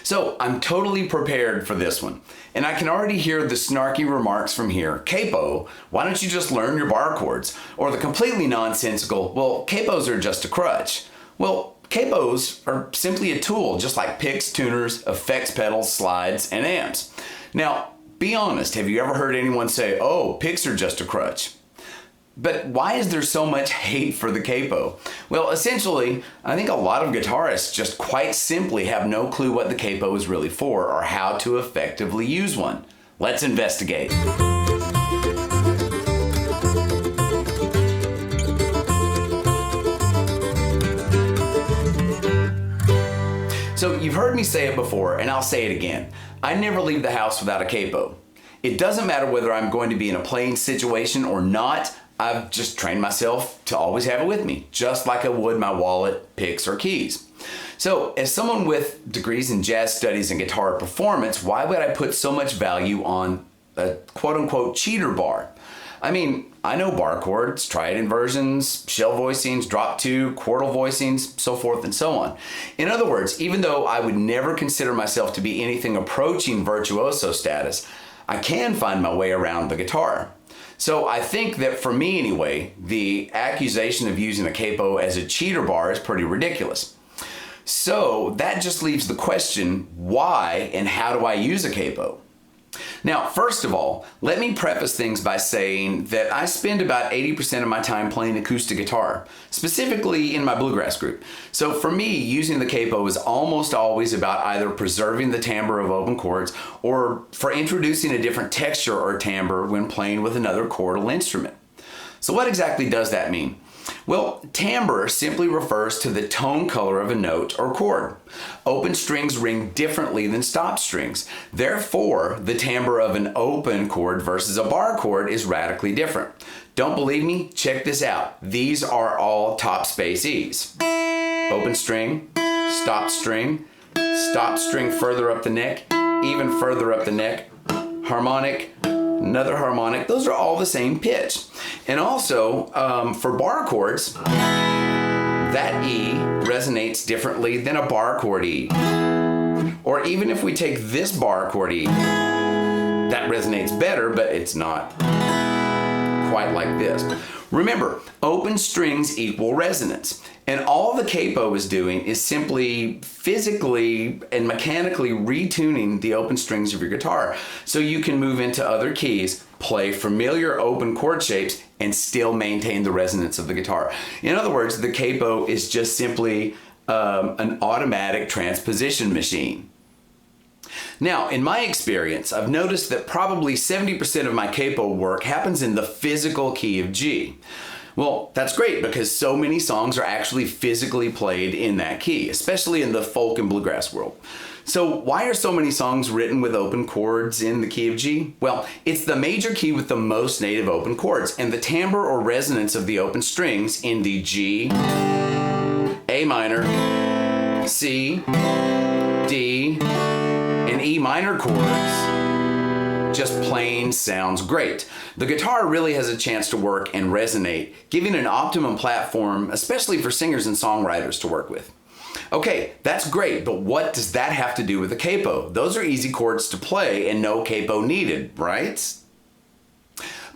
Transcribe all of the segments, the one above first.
So I'm totally prepared for this one. And I can already hear the snarky remarks from here. Capo, why don't you just learn your bar chords? Or the completely nonsensical, well, capos are just a crutch. Well, capos are simply a tool, just like picks, tuners, effects pedals, slides, and amps. Now, be honest, have you ever heard anyone say, oh, picks are just a crutch? But why is there so much hate for the capo? Well, essentially, I think a lot of guitarists just quite simply have no clue what the capo is really for or how to effectively use one. Let's investigate. So you've heard me say it before, and I'll say it again. I never leave the house without a capo. It doesn't matter whether I'm going to be in a playing situation or not. I've just trained myself to always have it with me, just like I would my wallet, picks, or keys. So as someone with degrees in jazz studies and guitar performance, why would I put so much value on a quote-unquote cheater bar? I mean, I know bar chords, triad inversions, shell voicings, drop two, quartal voicings, so forth and so on. In other words, even though I would never consider myself to be anything approaching virtuoso status, I can find my way around the guitar. So I think that for me anyway, the accusation of using a capo as a cheater bar is pretty ridiculous. So that just leaves the question, why and how do I use a capo? Now, first of all, let me preface things by saying that I spend about 80% of my time playing acoustic guitar, specifically in my bluegrass group. So for me, using the capo is almost always about either preserving the timbre of open chords or for introducing a different texture or timbre when playing with another chordal instrument. So what exactly does that mean? Well, timbre simply refers to the tone color of a note or chord. Open strings ring differently than stopped strings. Therefore, the timbre of an open chord versus a bar chord is radically different. Don't believe me? Check this out. These are all top space E's. Open string, stopped string further up the neck, even further up the neck, harmonic, another harmonic. Those are all the same pitch. And also, for bar chords, that E resonates differently than a bar chord E. Or even if we take this bar chord E, that resonates better, but it's not quite like this. Remember, open strings equal resonance. And all the capo is doing is simply physically and mechanically retuning the open strings of your guitar so you can move into other keys, play familiar open chord shapes, and still maintain the resonance of the guitar. In other words, the capo is just simply an automatic transposition machine. Now, in my experience, I've noticed that probably 70% of my capo work happens in the physical key of G. Well, that's great because so many songs are actually physically played in that key, especially in the folk and bluegrass world. So why are so many songs written with open chords in the key of G? Well, it's the major key with the most native open chords, and the timbre or resonance of the open strings in the G, A minor, C, D, and E minor chords just plain sounds great. The guitar really has a chance to work and resonate, giving an optimum platform, especially for singers and songwriters to work with. Okay, that's great, but what does that have to do with a capo? Those are easy chords to play and no capo needed, right?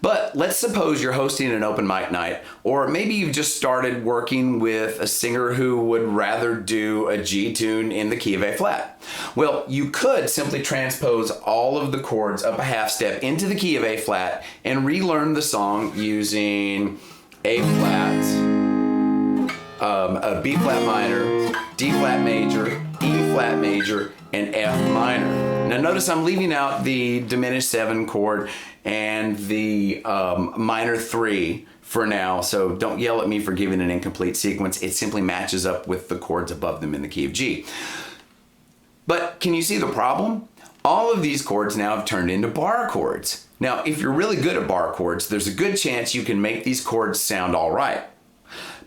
But let's suppose you're hosting an open mic night, or maybe you've just started working with a singer who would rather do a G tune in the key of A flat. Well, you could simply transpose all of the chords up a half step into the key of A flat and relearn the song using A flat, a B flat minor, D flat major, E flat major, and F minor. Now notice I'm leaving out the diminished 7 chord and the minor 3 for now, so don't yell at me for giving an incomplete sequence. It simply matches up with the chords above them in the key of G. But can you see the problem? All of these chords now have turned into bar chords. Now, if you're really good at bar chords, there's a good chance you can make these chords sound all right.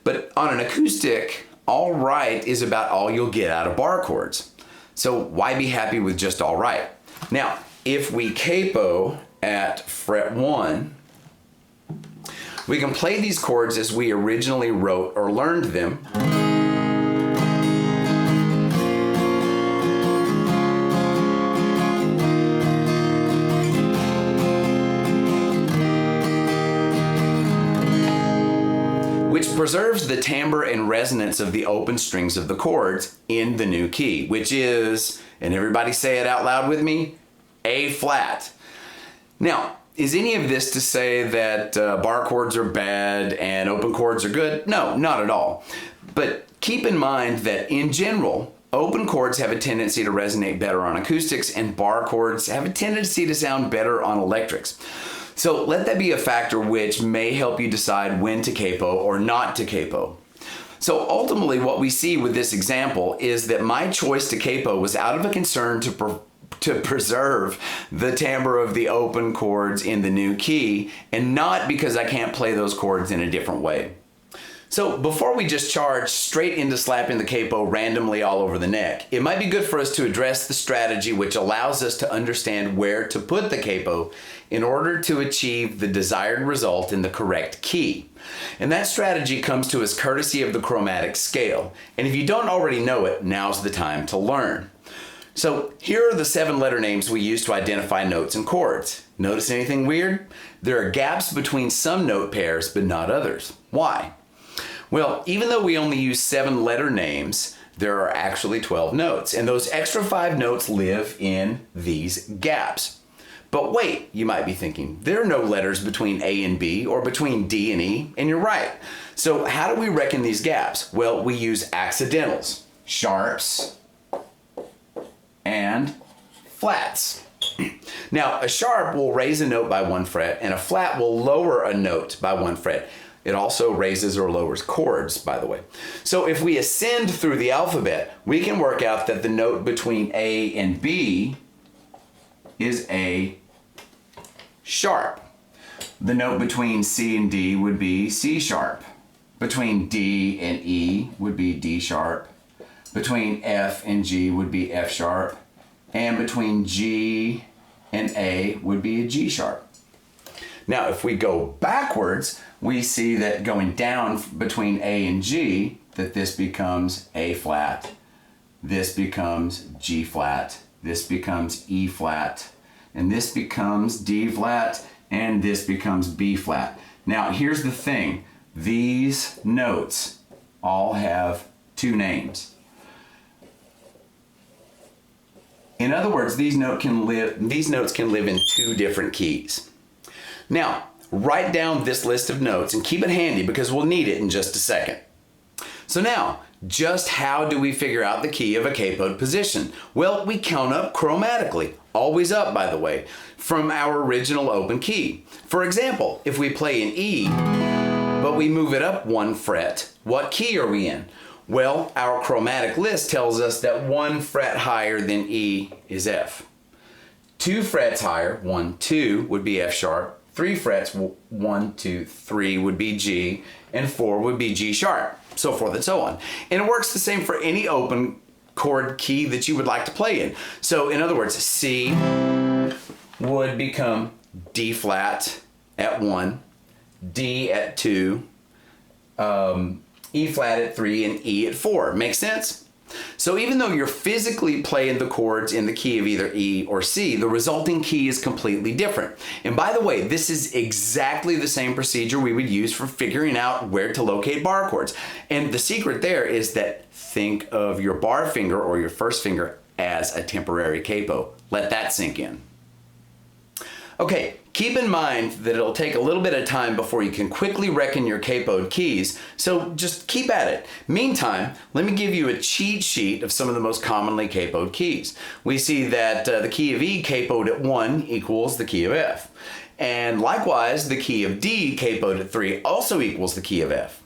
But on an acoustic, all right is about all you'll get out of bar chords. So why be happy with just all right? Now, if we capo at fret 1, we can play these chords as we originally wrote or learned them. preserves the timbre and resonance of the open strings of the chords in the new key, which is, and everybody say it out loud with me, A flat. Now, is any of this to say that bar chords are bad and open chords are good? No, not at all. But keep in mind that in general, open chords have a tendency to resonate better on acoustics and bar chords have a tendency to sound better on electrics. So let that be a factor which may help you decide when to capo or not to capo. So ultimately what we see with this example is that my choice to capo was out of a concern to preserve the timbre of the open chords in the new key and not because I can't play those chords in a different way. So before we just charge straight into slapping the capo randomly all over the neck, it might be good for us to address the strategy which allows us to understand where to put the capo in order to achieve the desired result in the correct key. And that strategy comes to us courtesy of the chromatic scale. And if you don't already know it, now's the time to learn. So here are the 7 letter names we use to identify notes and chords. Notice anything weird? There are gaps between some note pairs, but not others. Why? Well, even though we only use 7 letter names, there are actually 12 notes, and those extra 5 notes live in these gaps. But wait, you might be thinking, there are no letters between A and B or between D and E, and you're right. So how do we reckon these gaps? Well, we use accidentals, sharps, and flats. Now, a sharp will raise a note by 1 fret, and a flat will lower a note by 1 fret. It also raises or lowers chords, by the way. So if we ascend through the alphabet, we can work out that the note between A and B is A sharp. The note between C and D would be C sharp. Between D and E would be D sharp. Between F and G would be F sharp. And between G and A would be a G sharp. Now, if we go backwards, we see that going down between A and G, that this becomes A flat, this becomes G flat, this becomes E flat, and this becomes D flat, and this becomes B flat. Now, here's the thing. These notes all have 2 names. In other words, these notes can live in 2 different keys. Now, write down this list of notes and keep it handy because we'll need it in just a second. So now, just how do we figure out the key of a capoed position? Well, we count up chromatically, always up by the way, from our original open key. For example, if we play in E, but we move it up 1 fret, what key are we in? Well, our chromatic list tells us that 1 fret higher than E is F. 2 frets higher, 1, 2, would be F sharp. 3 frets, 1, 2, 3 would be G, and 4 would be G sharp, so forth and so on. And it works the same for any open chord key that you would like to play in. So in other words, C would become D flat at 1, D at 2, E flat at 3, and E at 4. Make sense? So even though you're physically playing the chords in the key of either E or C, the resulting key is completely different. And by the way, this is exactly the same procedure we would use for figuring out where to locate bar chords. And the secret there is that think of your bar finger or your first finger as a temporary capo. Let that sink in. Okay, keep in mind that it'll take a little bit of time before you can quickly reckon your capoed keys, so just keep at it. Meantime, let me give you a cheat sheet of some of the most commonly capoed keys. We see that the key of E capoed at 1 equals the key of F. And likewise, the key of D capoed at 3 also equals the key of F.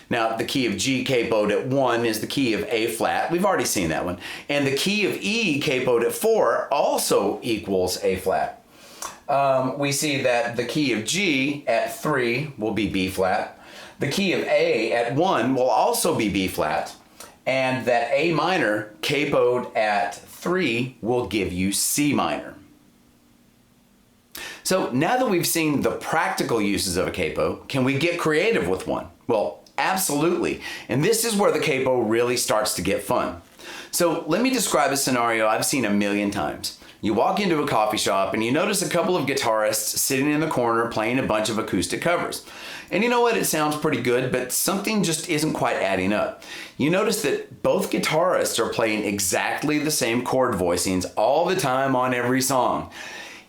Now, the key of G capoed at 1 is the key of A flat. We've already seen that one. And the key of E capoed at 4 also equals A flat. We see that the key of G at 3 will be B flat. The key of A at 1 will also be B flat. And that A minor capoed at 3 will give you C minor. So now that we've seen the practical uses of a capo, can we get creative with one? Well, absolutely. And this is where the capo really starts to get fun. So let me describe a scenario I've seen a million times. You walk into a coffee shop and you notice a couple of guitarists sitting in the corner playing a bunch of acoustic covers. And you know what? It sounds pretty good, but something just isn't quite adding up. You notice that both guitarists are playing exactly the same chord voicings all the time on every song.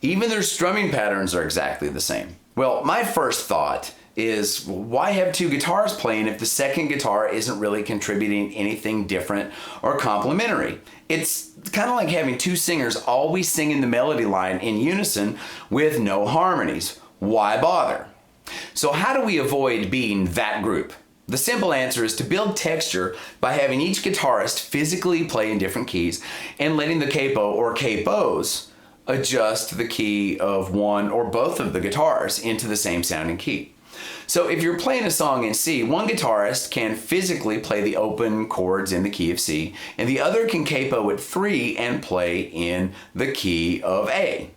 Even their strumming patterns are exactly the same. Well, my first thought is, why have two guitars playing if the second guitar isn't really contributing anything different or complementary? It's kind of like having two singers always singing the melody line in unison with no harmonies. Why bother? So how do we avoid being that group? The simple answer is to build texture by having each guitarist physically play in different keys and letting the capo or capos adjust the key of one or both of the guitars into the same sounding key. So if you're playing a song in C, one guitarist can physically play the open chords in the key of C, and the other can capo at 3 and play in the key of A.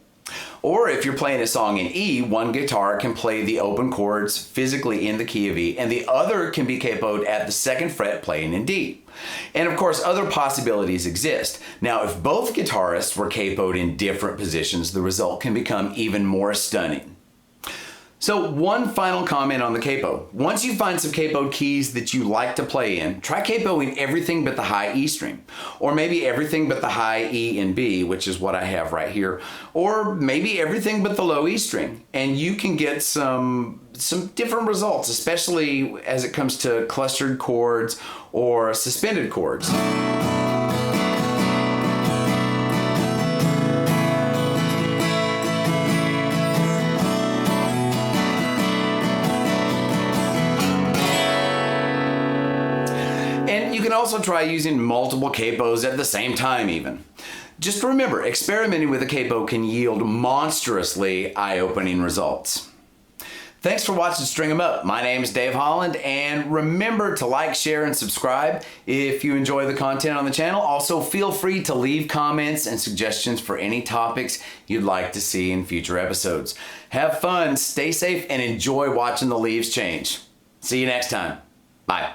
Or if you're playing a song in E, one guitar can play the open chords physically in the key of E, and the other can be capoed at the 2nd fret playing in D. And of course, other possibilities exist. Now, if both guitarists were capoed in different positions, the result can become even more stunning. So one final comment on the capo. Once you find some capoed keys that you like to play in, try capoing everything but the high E string, or maybe everything but the high E and B, which is what I have right here, or maybe everything but the low E string, and you can get some different results, especially as it comes to clustered chords or suspended chords. And you can also try using multiple capos at the same time even. Just remember, experimenting with a capo can yield monstrously eye-opening results. Thanks for watching String 'em Up. My name is Dave Holland, and remember to like, share, and subscribe if you enjoy the content on the channel. Also, feel free to leave comments and suggestions for any topics you'd like to see in future episodes. Have fun, stay safe, and enjoy watching the leaves change. See you next time. Bye.